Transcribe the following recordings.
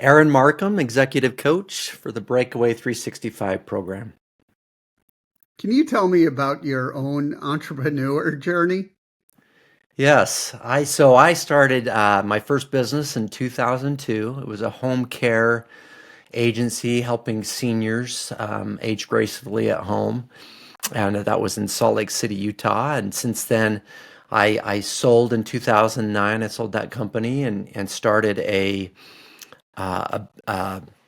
Aaron Marcum, Executive Coach for the Breakaway 365 program. Can you tell me about your own entrepreneur journey? Yes, I started my first business in 2002. It was a home care agency helping seniors age gracefully at home, and that was in Salt Lake City, Utah. And since then, I sold in 2009. I sold that company and started a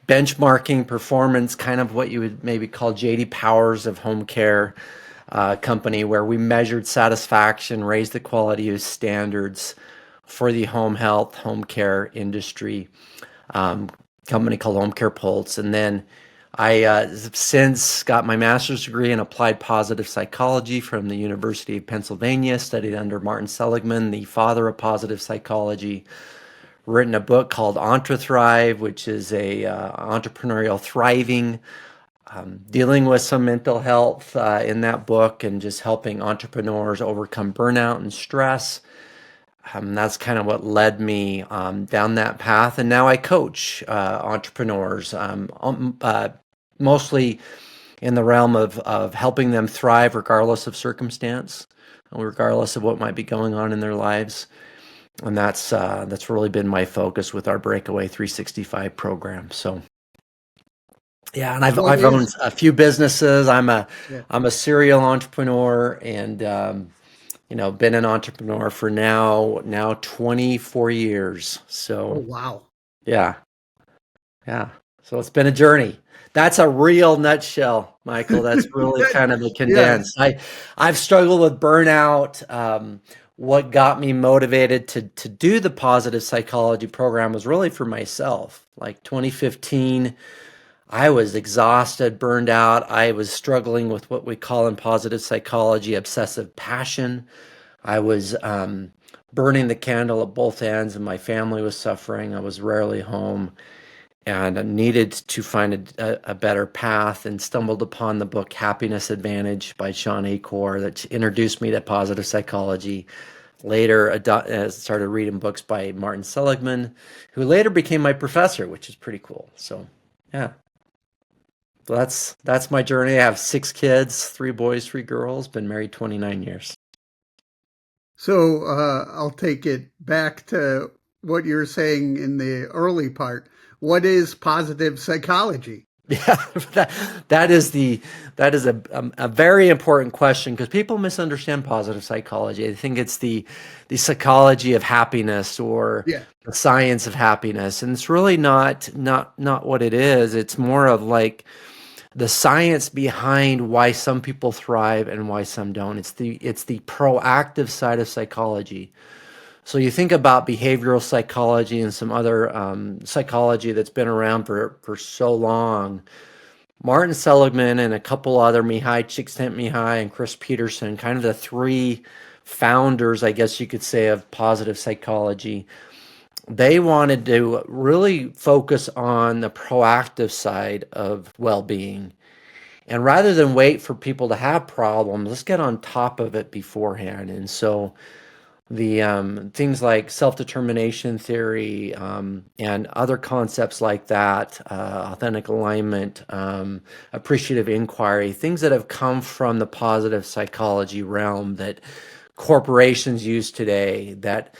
benchmarking performance, kind of what you would maybe call JD Powers of home care company, where we measured satisfaction, raised the quality of standards for the home health, home care industry. Um, Company called Home Care Pulse, and then I since got my master's degree in applied positive psychology from the University of Pennsylvania. Studied under Martin Seligman, the father of positive psychology. Written a book called EntreThrive, which is a entrepreneurial thriving, dealing with some mental health in that book, and just helping entrepreneurs overcome burnout and stress. That's kind of what led me down that path. And now I coach entrepreneurs, mostly in the realm of helping them thrive regardless of circumstance, regardless of what might be going on in their lives. And that's really been my focus with our Breakaway 365 program. So yeah, and I've What I've owned is, a few businesses. I'm a yeah. I'm a serial entrepreneur, and been an entrepreneur for now 24 years. Oh, So wow. yeah, yeah. So it's been a journey. That's a real nutshell, Michael. That's really kind of a Yeah. condensed. I've struggled with burnout. What got me motivated to do the positive psychology program was really for myself. Like 2015, I was exhausted, burned out. I was struggling with what we call in positive psychology obsessive passion. I was burning the candle at both ends, and my family was suffering. I was rarely home, and I needed to find a better path, and stumbled upon the book Happiness Advantage by Sean Acor that introduced me to positive psychology. Later, started reading books by Martin Seligman, who later became my professor, which is pretty cool. So, yeah, so that's my journey. I have 6 kids, 3 boys, 3 girls. Been married 29 years. So I'll take it back to what you're saying in the early part. What is positive psychology? Yeah, that is a very important question because people misunderstand positive psychology. They think it's the psychology of happiness or Yeah. the science of happiness, and it's really not what it is. It's more of like the science behind why some people thrive and why some don't. It's the proactive side of psychology. So you think about behavioral psychology and some other psychology that's been around for so long. Martin Seligman and a couple other Mihai Csikszentmihalyi and Chris Peterson, kind of the three founders, I guess you could say, of positive psychology. They wanted to really focus on the proactive side of well-being. And rather than wait for people to have problems, let's get on top of it beforehand. And so the things like self-determination theory and other concepts like that, authentic alignment, appreciative inquiry, things that have come from the positive psychology realm that corporations use today that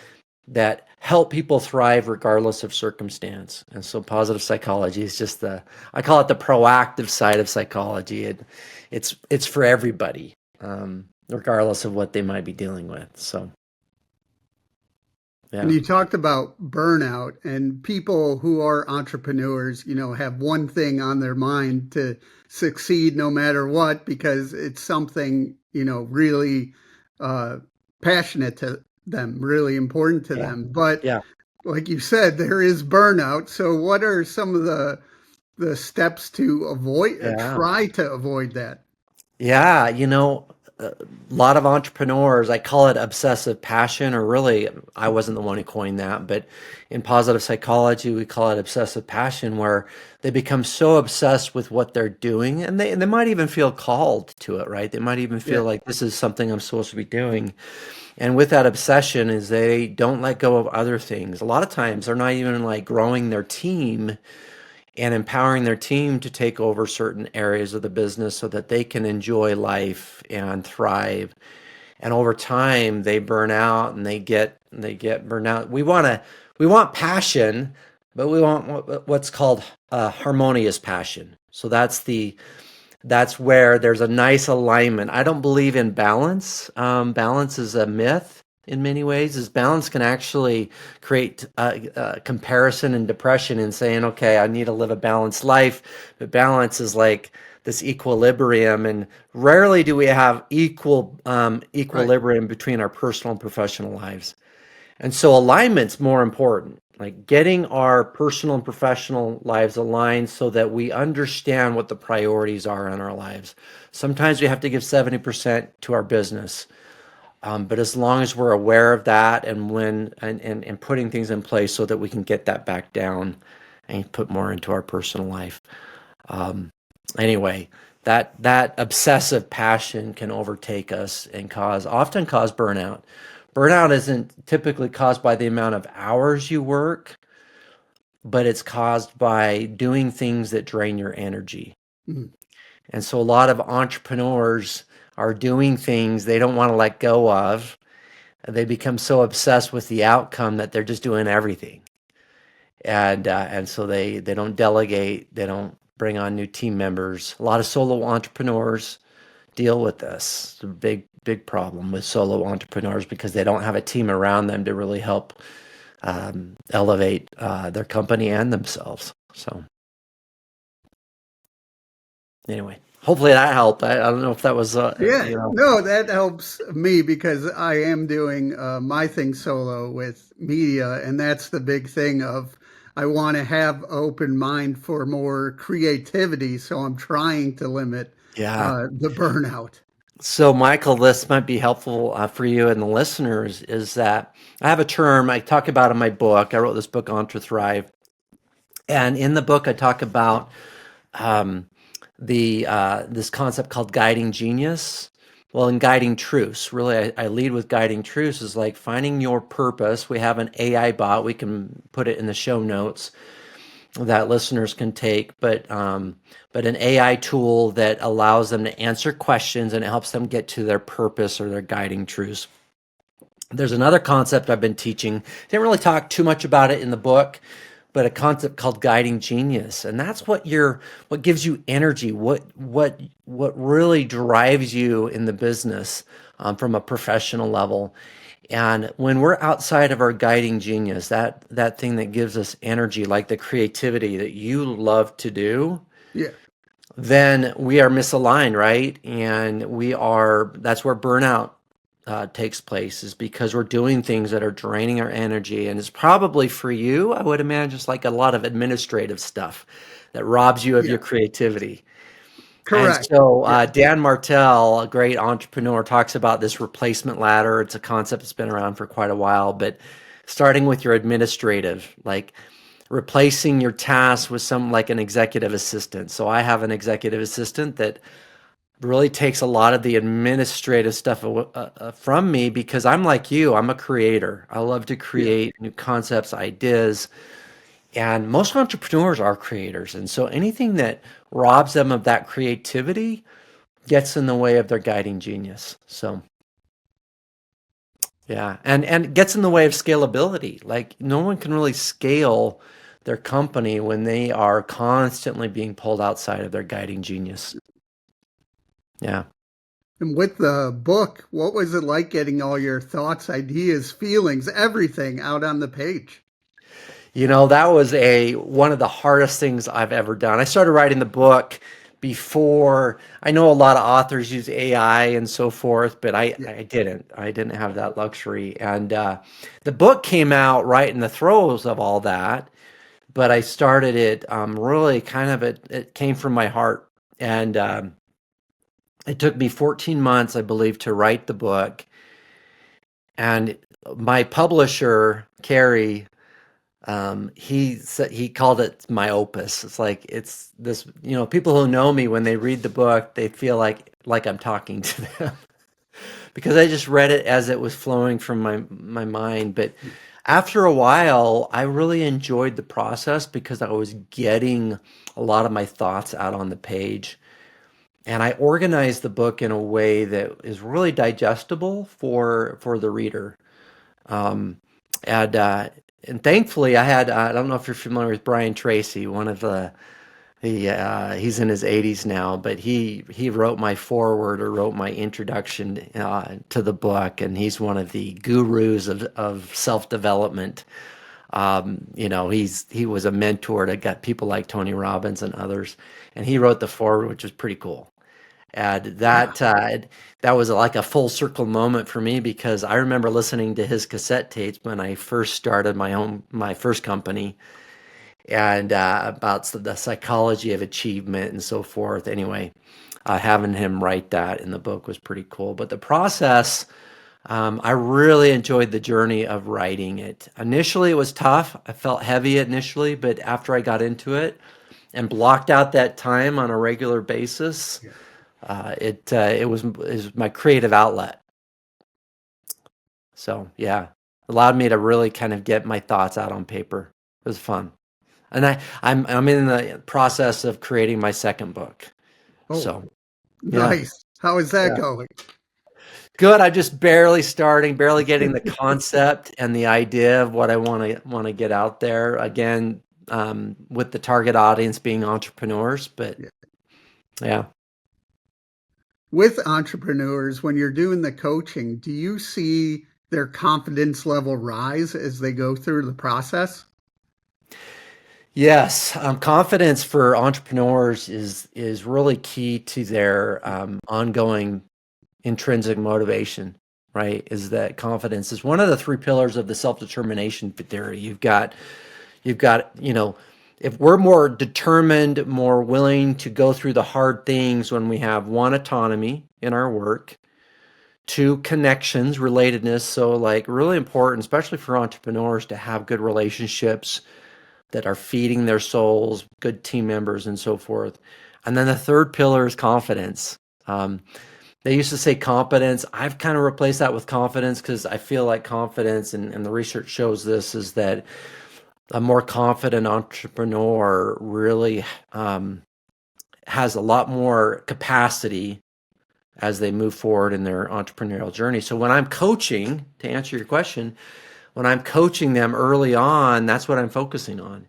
help people thrive regardless of circumstance. And so positive psychology is just I call it the proactive side of psychology. It's for everybody, regardless of what they might be dealing with. So. And Yeah. you talked about burnout, and people who are entrepreneurs, have one thing on their mind to succeed no matter what, because it's something, really uh, passionate to them, really important to Yeah. them. But Yeah. like you said, there is burnout. So what are some of the steps to avoid, Yeah. try to avoid that? Yeah. a lot of entrepreneurs, I call it obsessive passion, or really, I wasn't the one who coined that, but in positive psychology, we call it obsessive passion, where they become so obsessed with what they're doing, and they might even feel called to it, right? They might even Yeah. feel like this is something I'm supposed to be doing. And with that obsession is they don't let go of other things. A lot of times they're not even like growing their team and empowering their team to take over certain areas of the business so that they can enjoy life and thrive. And over time they burn out and they get burned out. We want passion, but we want what's called harmonious passion. So that's where there's a nice alignment. I don't believe in balance. Balance is a myth in many ways. Is balance can actually create comparison and depression in saying, okay, I need to live a balanced life. But balance is like this equilibrium, and rarely do we have Right. equilibrium between our personal and professional lives. And so alignment's more important, like getting our personal and professional lives aligned so that we understand what the priorities are in our lives. Sometimes we have to give 70% to our business. But as long as we're aware of that and and putting things in place so that we can get that back down and put more into our personal life. Um, anyway, that obsessive passion can overtake us and often cause burnout. Burnout isn't typically caused by the amount of hours you work, but it's caused by doing things that drain your energy. Mm. And so a lot of entrepreneurs are doing things they don't want to let go of. They become so obsessed with the outcome that they're just doing everything. And so they don't delegate, they don't bring on new team members. A lot of solo entrepreneurs deal with this. It's a big problem with solo entrepreneurs because they don't have a team around them to really help elevate their company and themselves. So anyway, hopefully that helped. I don't know if that was Yeah, no, that helps me because I am doing my thing solo with media, and that's the big thing of I want to have open mind for more creativity, so I'm trying to limit yeah. the burnout. So, Michael, this might be helpful for you and the listeners. Is that I have a term I talk about in my book. I wrote this book, EntreThrive, and in the book I talk about um, the this concept called guiding genius. Well, in guiding truths, really, I lead with guiding truths is like finding your purpose. We have an AI bot. We can put it in the show notes that listeners can take, but an AI tool that allows them to answer questions and it helps them get to their purpose or their guiding truths. There's another concept I've been teaching. Didn't really talk too much about it in the book, but a concept called guiding genius, and that's what gives you energy, what really drives you in the business from a professional level. And when we're outside of our guiding genius, that thing that gives us energy, like the creativity that you love to do, Yeah, then we are misaligned, right? And that's where burnout takes place, is because we're doing things that are draining our energy. And it's probably for you, I would imagine, just like a lot of administrative stuff that robs you of your yeah, creativity. And correct. so Yeah, Dan Martell, a great entrepreneur, talks about this replacement ladder. It's a concept that's been around for quite a while, but starting with your administrative, like replacing your tasks with some like an executive assistant. So I have an executive assistant that really takes a lot of the administrative stuff from me because I'm like you, I'm a creator. I love to yeah. create new concepts, ideas, and most entrepreneurs are creators. And so anything that robs them of that creativity gets in the way of their guiding genius. So, yeah. And gets in the way of scalability. Like no one can really scale their company when they are constantly being pulled outside of their guiding genius. Yeah. And with the book, what was it like getting all your thoughts, ideas, feelings, everything out on the page? That was a one of the hardest things I've ever done. I started writing the book before. I know a lot of authors use AI and so forth, but I, Yeah, I didn't. I didn't have that luxury. And the book came out right in the throes of all that, but I started it really kind of it came from my heart. And It took me 14 months, I believe, to write the book. And my publisher, Carrie, he said he called it my opus. It's like it's this, people who know me when they read the book, they feel like I'm talking to them because I just read it as it was flowing from my mind. But after a while, I really enjoyed the process because I was getting a lot of my thoughts out on the page. And I organized the book in a way that is really digestible for the reader. Um, and and thankfully, I don't know if you're familiar with Brian Tracy, one of he's in his 80s now, but he wrote my foreword or wrote my introduction to the book, and he's one of the gurus of self-development. He was a mentor to got people like Tony Robbins and others, and he wrote the foreword, which was pretty cool. And Yeah. that was like a full circle moment for me because I remember listening to his cassette tapes when I first started my first company, and about the psychology of achievement and so forth. Anyway, having him write that in the book was pretty cool. But the process, I really enjoyed the journey of writing it. Initially, it was tough. I felt heavy initially, but after I got into it and blocked out that time on a regular basis, Yeah. it was my creative outlet. So yeah, allowed me to really kind of get my thoughts out on paper. It was fun, and I'm in the process of creating my second book. Oh, So yeah, nice. How is that yeah, going? good. I'm just barely starting, barely getting the concept and the idea of what I want to get out there. Again, with the target audience being entrepreneurs, but Yeah. yeah. With entrepreneurs, when you're doing the coaching, do you see their confidence level rise as they go through the process? Yes, confidence for entrepreneurs is really key to their ongoing intrinsic motivation, right? Is that confidence is one of the three pillars of the self-determination theory. You've got, if we're more determined, more willing to go through the hard things when we have one, autonomy in our work, two, connections, relatedness. So like really important, especially for entrepreneurs to have good relationships that are feeding their souls, good team members, and so forth. And then the third pillar is confidence. Um, they used to say competence. I've kind of replaced that with confidence because I feel like confidence, and the research shows this, is that a more confident entrepreneur really has a lot more capacity as they move forward in their entrepreneurial journey. So when I'm coaching, to answer your question, when I'm coaching them early on, that's what I'm focusing on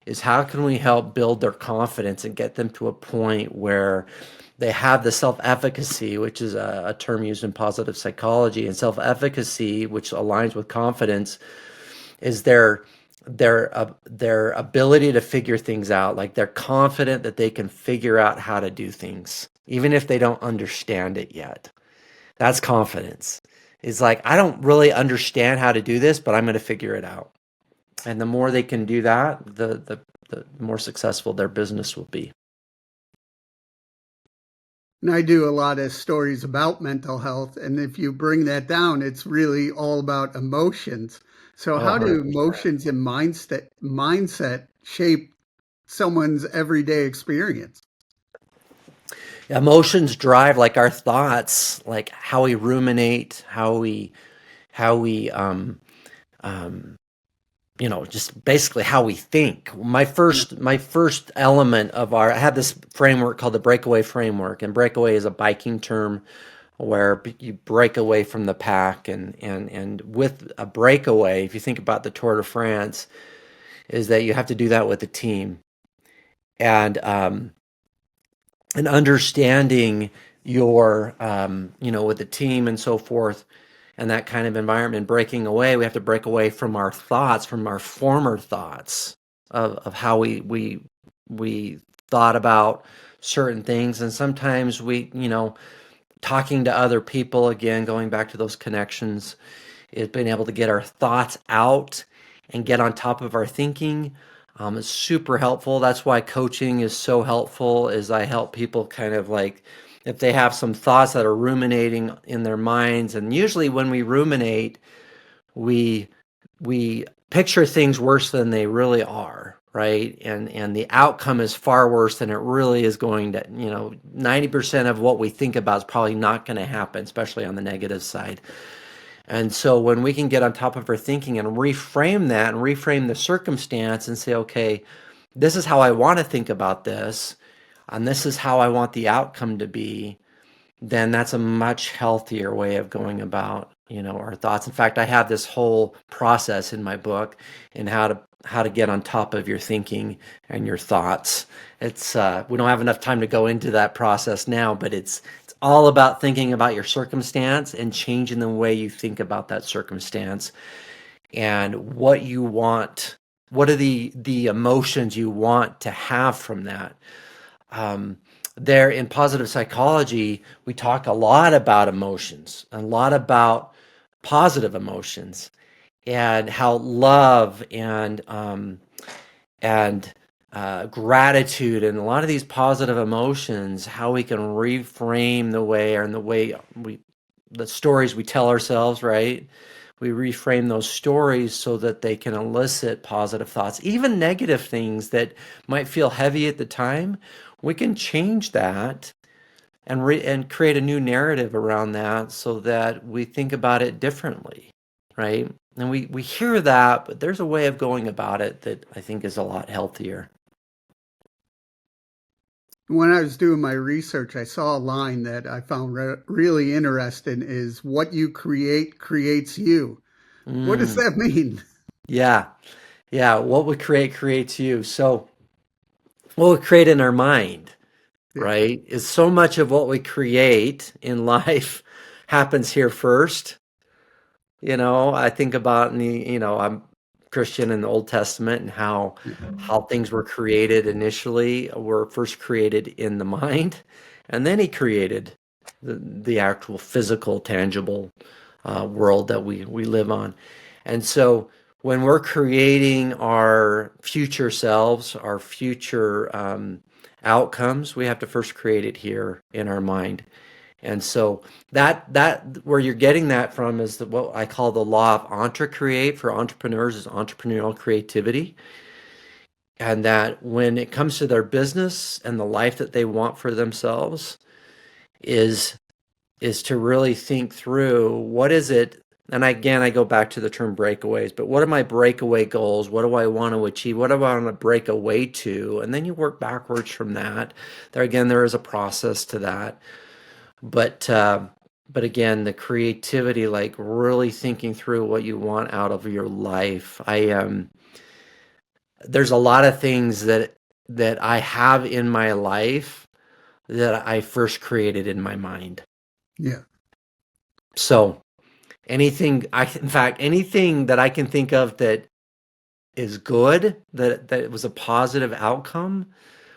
is how can we help build their confidence and get them to a point where they have the self-efficacy, which is a term used in positive psychology, and self-efficacy, which aligns with confidence, is their ability to figure things out. Like they're confident that they can figure out how to do things, even if they don't understand it yet. That's confidence. It's like I don't really understand how to do this, but I'm going to figure it out. And the more they can do that, the more successful their business will be. And I do a lot of stories about mental health. And if you bring that down, it's really all about emotions. So, Oh, how do 100%. emotions and mindset shape someone's everyday experience? Emotions drive like our thoughts, like how we ruminate, how we um, just basically how we think. Yeah. My first element of I have this framework called the Breakaway framework, and Breakaway is a biking term where you break away from the pack, and with a breakaway, if you think about the Tour de France, is that you have to do that with a team, and understanding your with the team and so forth, and that kind of environment, breaking away, we have to break away from our thoughts, from our former thoughts of how we thought about certain things. And sometimes talking to other people, again, going back to those connections, is being able to get our thoughts out and get on top of our thinking. Is super helpful. That's why coaching is so helpful, is I help people kind of like if they have some thoughts that are ruminating in their minds. And usually when we ruminate, we we picture things worse than they really are, right? And the outcome is far worse than it really is going to, 90% of what we think about is probably not going to happen, especially on the negative side. And so when we can get on top of our thinking and reframe that and reframe the circumstance and say, okay, this is how I want to think about this, and this is how I want the outcome to be, then that's a much healthier way of going about, our thoughts. In fact, I have this whole process in my book in how to get on top of your thinking and your thoughts. It's we don't have enough time to go into that process now, but it's all about thinking about your circumstance and changing the way you think about that circumstance and what you want. What are the emotions you want to have from that? There in positive psychology, we talk a lot about emotions, a lot about positive emotions, and how love and gratitude and a lot of these positive emotions, how we can reframe the stories we tell ourselves, right? We reframe those stories so that they can elicit positive thoughts, even negative things that might feel heavy at the time. We can change that and create a new narrative around that so that we think about it differently, right? And we hear that, but there's a way of going about it that I think is a lot healthier. When I was doing my research, I saw a line that I found really interesting is what you create creates you. What does Mm, that mean? yeah, yeah. What we create creates you. So what we create in our mind, Yeah. right, is so much of what we create in life happens here first. I think about I'm Christian in the Old Testament and how things were created initially were first created in the mind, and then he created the actual physical, tangible world that we live on. And so when we're creating our future selves, our future outcomes, we have to first create it here in our mind. And so that where you're getting that from is what I call the law of entre-create for entrepreneurs is entrepreneurial creativity. And that when it comes to their business and the life that they want for themselves is to really think through what is it. And again, I go back to the term breakaways, but what are my breakaway goals? What do I want to achieve? What do I want to break away to? And then you work backwards from that. There is a process to that. But again, the creativity, like really thinking through what you want out of your life. There's a lot of things that I have in my life that I first created in my mind. Yeah. So in fact, anything that I can think of that is good, that was a positive outcome,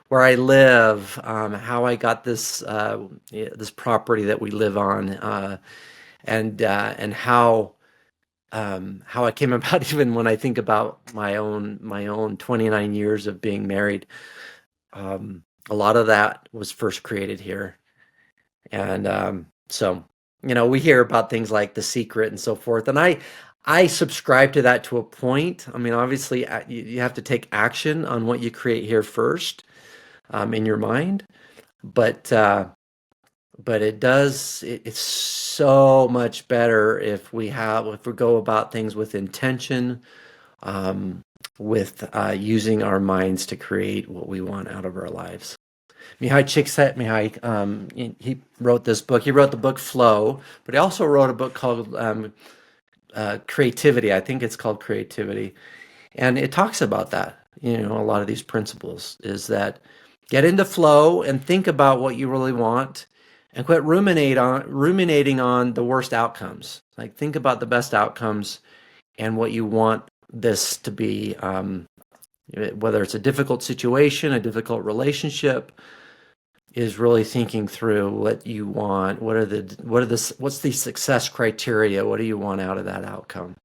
where I live, how I got this property that we live on, and how I came about. Even when I think about my own 29 years of being married, a lot of that was first created here, and so we hear about things like The Secret and so forth, and I subscribe to that to a point. I mean, obviously, you have to take action on what you create here first, in your mind, but it's so much better if we go about things with intention, um, with using our minds to create what we want out of our lives. Mihai Csikszentmihalyi, he wrote this book. He wrote the book Flow, but he also wrote a book called Creativity. I think it's called Creativity, and it talks about that. A lot of these principles is that get into flow and think about what you really want, and quit ruminating on the worst outcomes. Like, think about the best outcomes and what you want this to be. Whether it's a difficult situation, a difficult relationship, is really thinking through what you want. What's the success criteria? What do you want out of that outcome,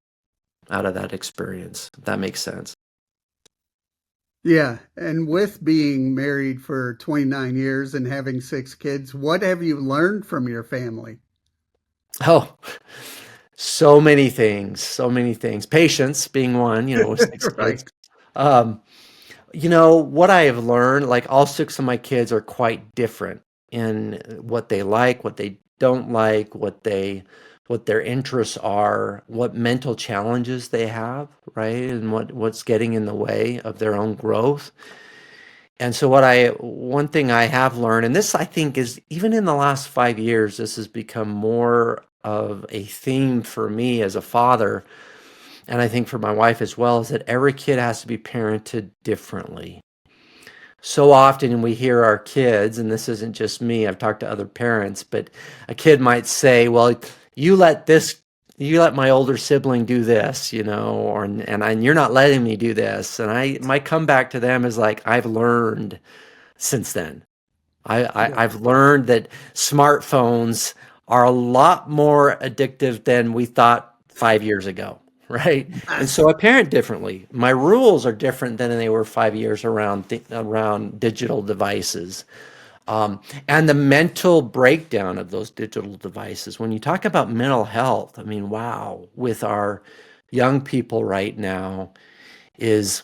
out of that experience? If that makes sense. Yeah. And with being married for 29 years and having six kids, what have you learned from your family? Oh, so many things, so many things. Patience being one, with six kids. Right. Um, what I have learned, like all six of my kids are quite different in what they like, what they don't like, what their interests are, what mental challenges they have, right? And what's getting in the way of their own growth. And so one thing I have learned, and this I think is even in the last 5 years, this has become more of a theme for me as a father, and I think for my wife as well, is that every kid has to be parented differently. So often we hear our kids, and this isn't just me, I've talked to other parents, but a kid might say, well, you let this, you let my older sibling do this, and you're not letting me do this. And my comeback to them is like, I've learned since then. Yeah. I've learned that smartphones are a lot more addictive than we thought 5 years ago, right? And Yes. so I parent differently. My rules are different than they were 5 years around digital devices. And the mental breakdown of those digital devices. When you talk about mental health, I mean, wow, with our young people right now is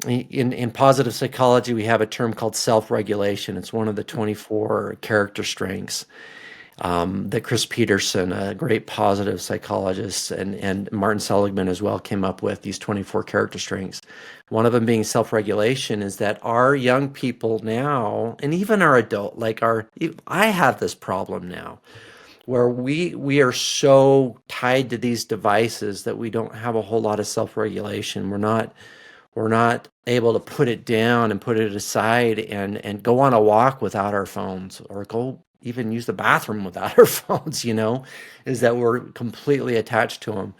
in positive psychology, we have a term called self-regulation. It's one of the 24 character strengths that Chris Peterson, a great positive psychologist, and Martin Seligman as well came up with these 24 character strengths. One of them being self-regulation is that our young people now, and even our adult, I have this problem now where we are so tied to these devices that we don't have a whole lot of self-regulation. We're not able to put it down and put it aside and go on a walk without our phones or go even use the bathroom without our phones, is that we're completely attached to them.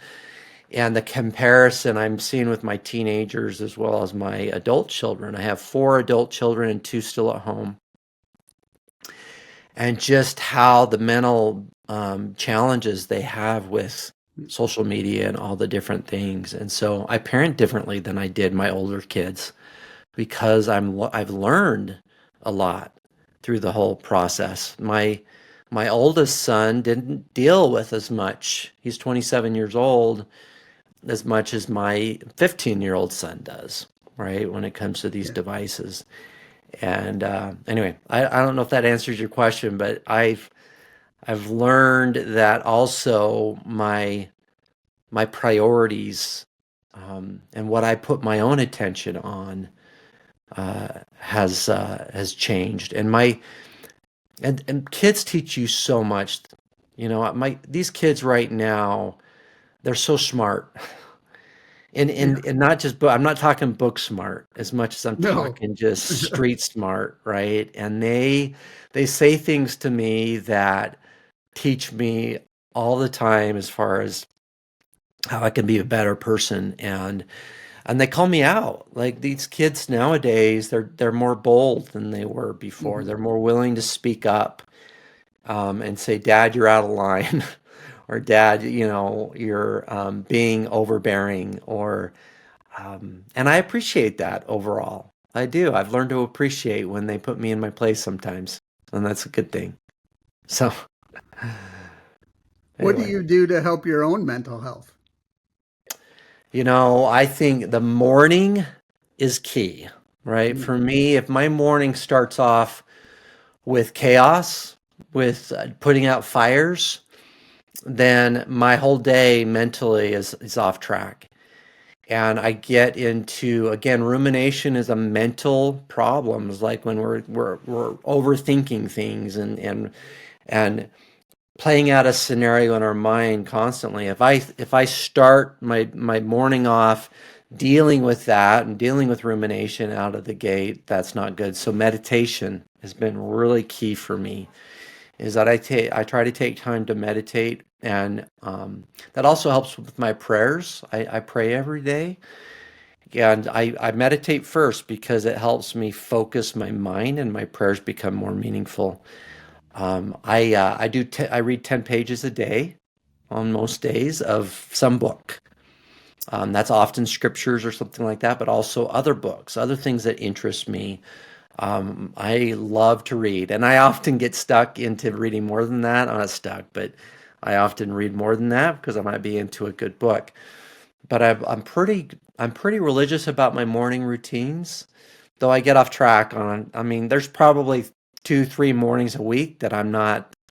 And the comparison I'm seeing with my teenagers as well as my adult children, I have four adult children and two still at home, and just how the mental challenges they have with social media and all the different things. And so I parent differently than I did my older kids because I've learned a lot through the whole process. My oldest son didn't deal with as much. He's 27 years old, as much as my 15-year-old son does, right? When it comes to these Yeah. devices. And anyway, I don't know if that answers your question, but I've learned that also my priorities and what I put my own attention on has changed, and kids teach you so much. My these kids right now, they're so smart, Yeah. and not just book. I'm not talking book smart as much as I'm No. talking just street smart, right? And they say things to me that teach me all the time as far as how I can be a better person, and they call me out. Like these kids nowadays, they're more bold than they were before. Mhm. They're more willing to speak up and say, "Dad, you're out of line," or "Dad, you're being overbearing." And I appreciate that overall. I do. I've learned to appreciate when they put me in my place sometimes, and that's a good thing. So What do anyway, you do to help your own mental health? I think the morning is key, right? Mm. For me, if my morning starts off with chaos, with putting out fires, then my whole day mentally is off track. And I get into, again, rumination is a mental problem. It's like when we're overthinking things and playing out a scenario in our mind constantly. If I start my morning off dealing with that and dealing with rumination out of the gate, that's not good. So meditation has been really key for me. Is that I try to take time to meditate, and that also helps with my prayers. I pray every day, and I meditate first because it helps me focus my mind, and my prayers become more meaningful. I read 10 pages a day on most days of some book. That's often scriptures or something like that, but also other books, other things that interest me. I love to read, and I often get stuck into reading more than that. I'm not stuck, but I often read more than that because I might be into a good book. But I'm pretty religious about my morning routines, though I get off track on. I mean, there's probably 2, 3 mornings a week that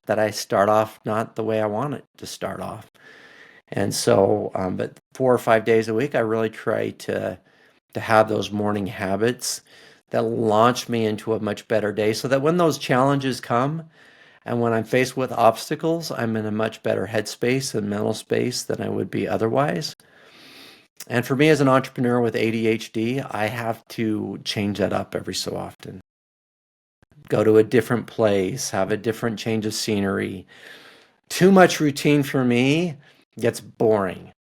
that I start off not the way I want it to start off. And so, but 4 or 5 days a week, I really try to have those morning habits that launch me into a much better day so that when those challenges come and when I'm faced with obstacles, I'm in a much better headspace and mental space than I would be otherwise. And for me as an entrepreneur with ADHD, I have to change that up every so often. Go to a different place, have a different change of scenery. Too much routine for me gets boring.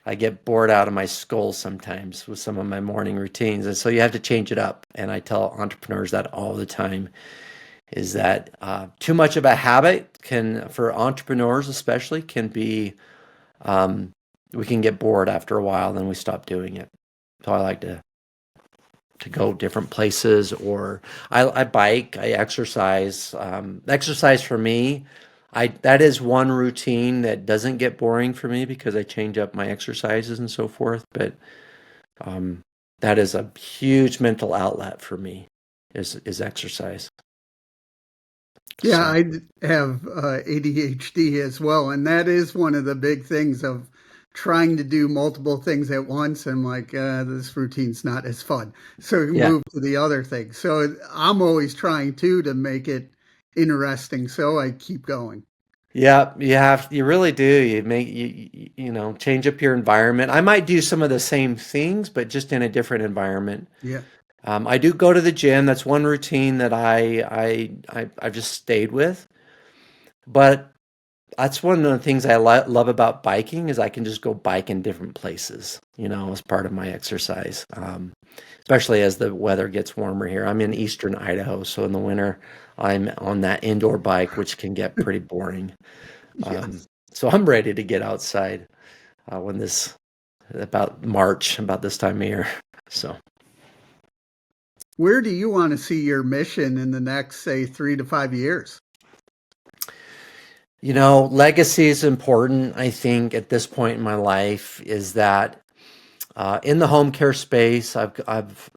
I get bored out of my skull sometimes with some of my morning routines. And so you have to change it up. And I tell entrepreneurs that all the time is that too much of a habit can, for entrepreneurs especially, can be, um, we can get bored after a while, then we stop doing it. So I like to go different places, or I bike, I exercise. Exercise for me, that is one routine that doesn't get boring for me because I change up my exercises and so forth. But um, that is a huge mental outlet for me is exercise. Yeah, So I have ADHD as well, and that is one of the big things of trying to do multiple things at once. I'm like, this routine's not as fun, so we yeah. move to the other thing. So I'm always trying to make it interesting, so I keep going. Yeah, you really do. You know, change up your environment. I might do some of the same things, but just in a different environment. Yeah, I do go to the gym. That's one routine that I've just stayed with. But that's one of the things I love about biking is I can just go bike in different places, you know, as part of my exercise. Especially as the weather gets warmer here. I'm in eastern Idaho, so in the winter I'm on that indoor bike, which can get pretty boring. Um, yes. so I'm ready to get outside when about March, about this time of year. So. Where do you want to see your mission in the next, say, 3 to 5 years? You know, legacy is important. I think at this point in my life is that in the home care space, I've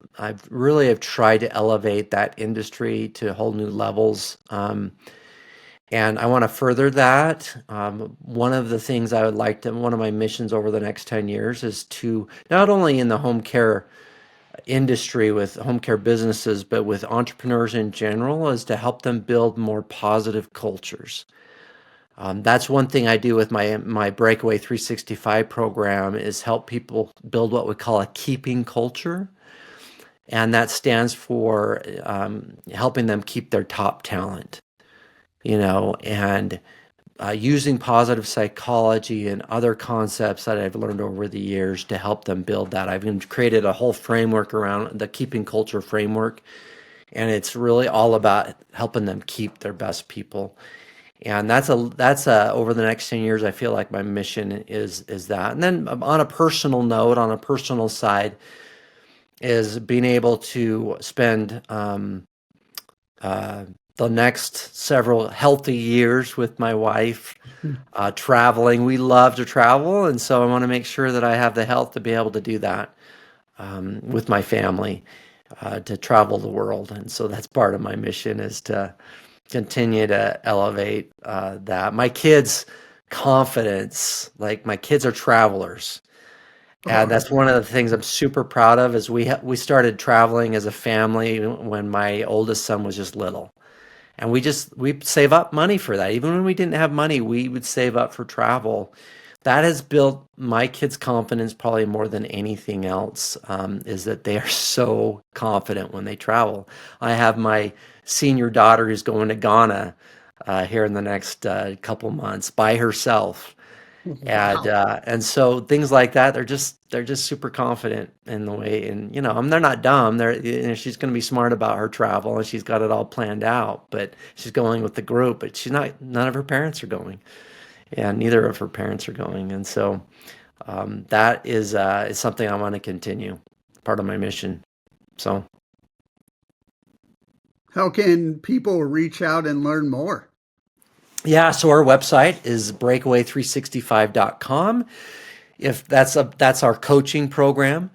really have tried to elevate that industry to whole new levels, and I want to further that. One of the things I would like to, one of my missions over the next 10 years is to not only in the home care industry with home care businesses, but with entrepreneurs in general, is to help them build more positive cultures. That's one thing I do with my Breakaway 365 program is help people build what we call a keeping culture, and that stands for helping them keep their top talent. You know, and using positive psychology and other concepts that I've learned over the years to help them build that. I've even created a whole framework around the keeping culture framework, and it's really all about helping them keep their best people. And that's a over the next 10 years, I feel like my mission is that. And then on a personal note, on a personal side, is being able to spend uh, the next several healthy years with my wife traveling. We love to travel, and so I want to make sure that I have the health to be able to do that with my family, to travel the world. And so that's part of my mission is to continue to elevate that. My kids' confidence, like my kids are travelers. And Oh, that's one of the things I'm super proud of is we started traveling as a family when my oldest son was just little. And we save up money for that. Even when we didn't have money, we would save up for travel. That has built my kids' confidence probably more than anything else, is that they are so confident when they travel. I have my senior daughter who's going to Ghana here in the next couple months by herself. wow. And so things like that, they're just super confident in the way, and you know, they're not dumb. She's going to be smart about her travel, and she's got it all planned out. But she's going with the group, but she's not. None of her parents are going, and neither of her parents are going. And so That is something I want to continue, part of my mission. So, How can people reach out and learn more? yeah, so our website is breakaway365.com. If that's our coaching program.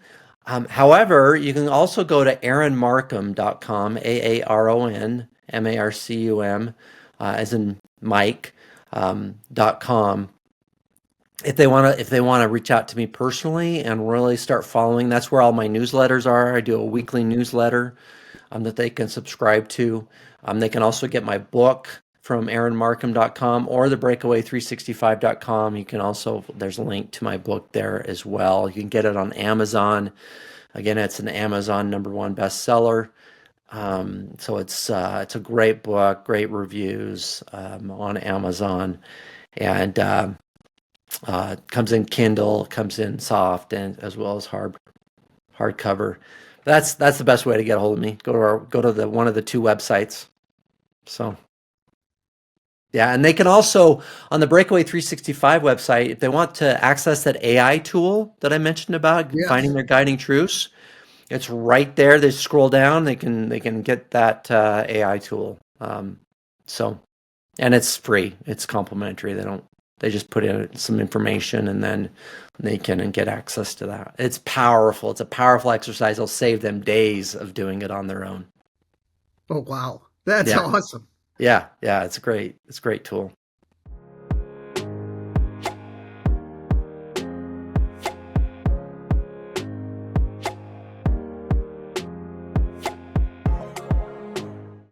However, you can also go to aaronmarcum.com, AARON, MARCUM, as in Mike, .com. If they want to reach out to me personally and really start following, that's where all my newsletters are. I do a weekly newsletter that they can subscribe to. They can also get my book from aaronmarcum.com or the breakaway365.com. You can also, there's a link to my book there as well. You can get it on Amazon. Again, it's an Amazon #1 bestseller. So it's a great book, great reviews on Amazon, and comes in Kindle, comes in soft, and as well as hardcover. That's the best way to get a hold of me. Go to the one of the two websites. So yeah, and they can also on the Breakaway 365 website, if they want to access that AI tool that I mentioned about finding Yes. their guiding truths, it's right there. They scroll down, they can get that AI tool. So and it's free. It's complimentary. They just put in some information and then they can get access to that. It's powerful. It's a powerful exercise. It'll save them days of doing it on their own. Oh, wow. That's Yeah. awesome. Yeah. Yeah. It's great. It's a great tool.